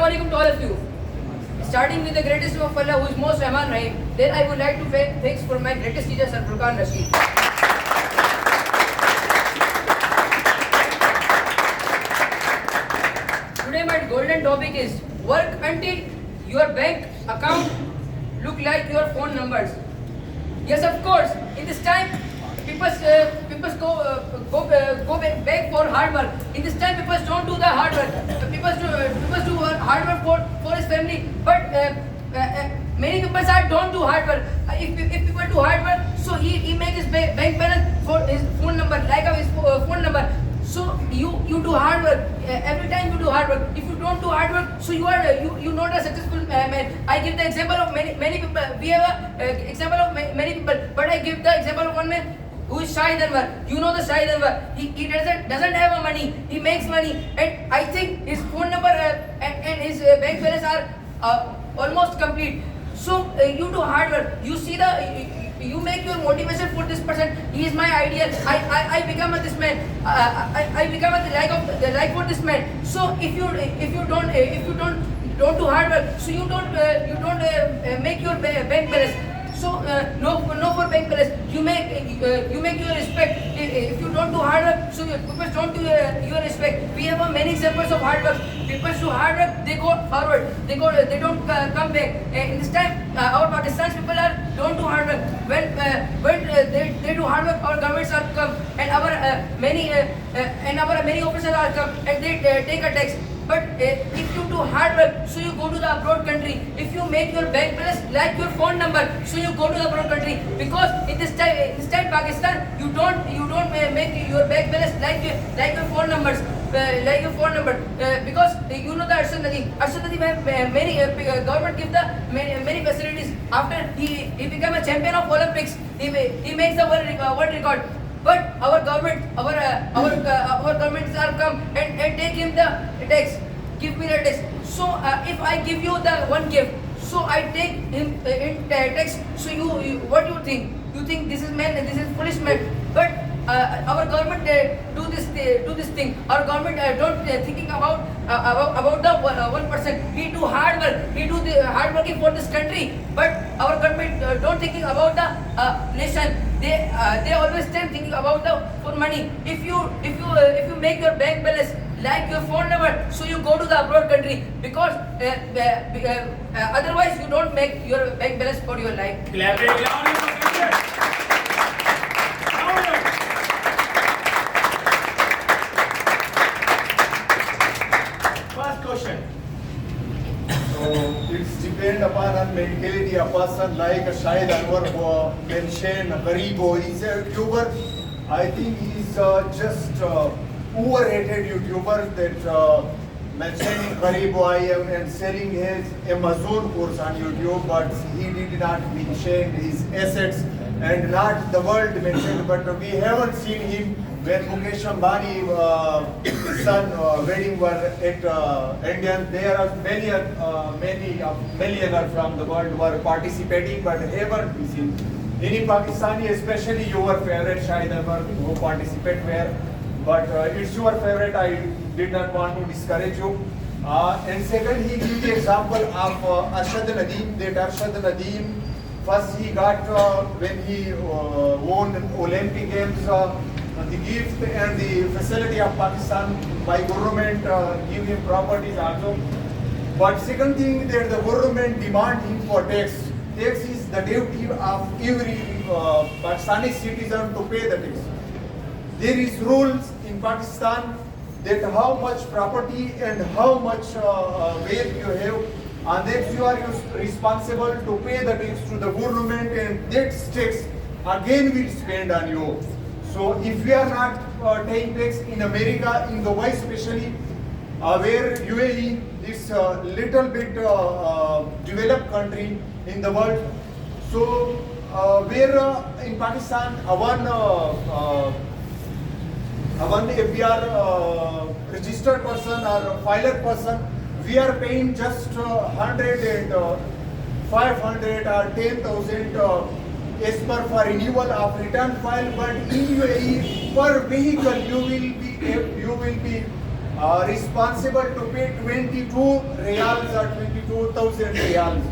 Assalamu alaikum to all of you. Starting with the greatest of Allah, who is most Rahman Rahim. Then I would like to thanks for my greatest teacher, Sir Furqan Rashid. Today my golden topic is work until your bank account look like your phone numbers. Yes, of course. In this time, people go back for hard work. In this time, people don't do the hard work. People do hard work for his family, but many people don't do hard work. If people do hard work, so he make his bank balance for his phone number, like his phone number. So you do hard work. Every time you do hard work. If you don't do hard work, so you not a successful man. I give the example of many people. We have a example of many people, but I give the example of one man who is Shahid Anwar. You know the Shahid Anwar. He doesn't have money. He makes money, and I think his phone number and his bank balance are almost complete. So you do hard work. You see you make your motivation for this person. He is my ideal. I become this man. I become the like for this man. So if you don't do hard work, so you don't make your bank balance. So no for bank balance. You make your respect. If you don't do hard work, so people don't do your respect. We have many examples of hard work. People do hard work, they go forward. They don't come back. In this time, our Pakistan's people don't do hard work. When they do hard work, our governments are come, and our many officers are come, and they take a tax. But if you do hard work, so you go to the abroad country. If you make your bank balance like your phone number, so you go to the abroad country. Because in this time Pakistan, you don't make your bank balance like your phone numbers, because you know the Arshad Nadeem. Arshad Nadeem have many government give the many facilities. After he became a champion of Olympics, he makes the world record. But our governments are come and take him the tax. Give me the tax. So if I give you the one gift, so I take him in tax. So you what you think? You think this is foolish man? But our government do this thing. Our government don't thinking about the 1%. We do hard work. We do the hard working for this country. But our government don't thinking about the nation. They always thinking about for money. If you make your bank balance like your phone number, so you go to the abroad country, because otherwise you don't make your bank balance for your life. First question. So it's depend upon a mentality. A person like Shahid Anwar who mentioned Garibo, he's a YouTuber. I think he's just overrated YouTuber that mentioning Garibo IM and selling his Amazon course on YouTube, but he did not mention his assets and not the world mentioned. But we haven't seen him when Mukesh Ambani son wedding were at Indian. There are many millionaires from the world were participating, but haven't seen any Pakistani, especially your favorite Shahid Anwar, who participate where. But it's your favorite. I did not want to discourage you. And second, he gave the example of Arshad Nadeem. That Arshad Nadeem, first he got when he won Olympic Games. The gift and the facility of Pakistan by government give him properties also. But second thing, that the government demand him for tax. Tax is the duty of every Pakistani citizen to pay the tax. There is rules in Pakistan that how much property and how much wealth you have, and that you are responsible to pay the tax to the government, and that tax again will spend on you. So if we are not paying tax in America, in Dubai especially, where UAE is a little bit developed country in the world, so where in Pakistan, if we are registered person or filer person, we are paying just 100 and 500 or 10,000 as per for renewal of return file. But in UAE, per vehicle you will be responsible to pay 22 reals or 22,000 reals.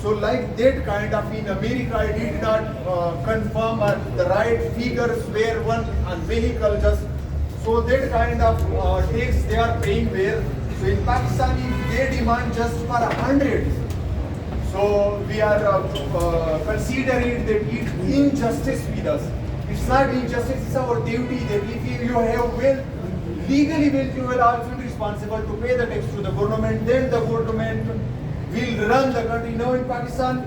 So like that kind of, in America I did not confirm the right figures where one vehicle just, so that kind of tax they are paying where. So in Pakistan if they demand just for 100, so we are considering that it's injustice with us. It's not injustice, it's our duty that if you have wealth, legally wealth, you will also be responsible to pay the tax to the government, then the government will run the country. Now in Pakistan,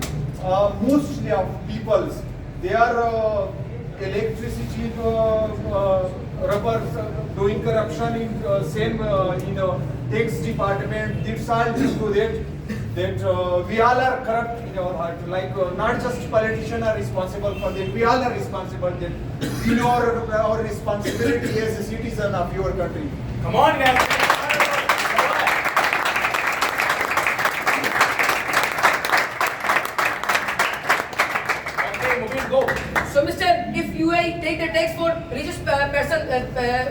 mostly of peoples, they are electricity, robbers, doing corruption in same in the tax department. It's all due to that we all are corrupt in our heart. Like not just politicians are responsible for that. We all are responsible that we know our responsibility as a citizen of your country. Come on, guys. Okay, Mubin, go. So, Mr. If UAE take the tax for richest person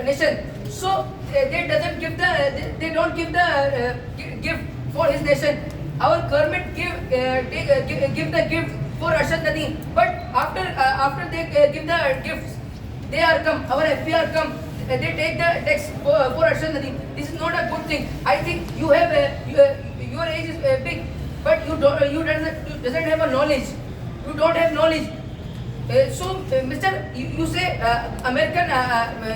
nation, so they doesn't give the they don't give the gift for his nation. Our government give the gift for Arshad Nadeem, but after they give the gifts, they are come. Our FPR come. They take the tax for Arshad Nadeem. This is not a good thing. I think you have your age is big, but you doesn't have a knowledge. You don't have knowledge. Mr. You say American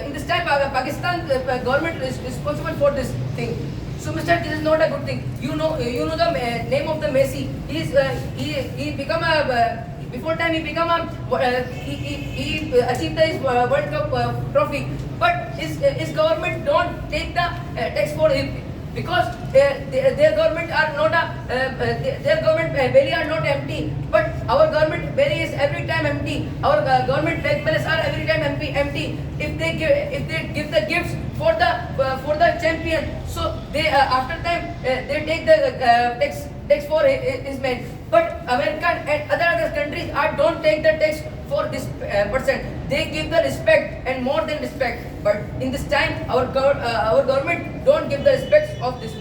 in this time Pakistan government is responsible for this thing. So, Mr. This is not a good thing. You know the name of the Messi. He become a before time he become a he achieved his World Cup trophy. But his government don't take the tax for him because their government are not their government belly are not empty. But our government belly is every time empty. Our government bank balance are every time empty. If they give the gifts for the champion, so they after time they take the tax for his man. But American and other countries don't take the tax for this percent. They give the respect and more than respect. But in this time, our government don't give the respect of this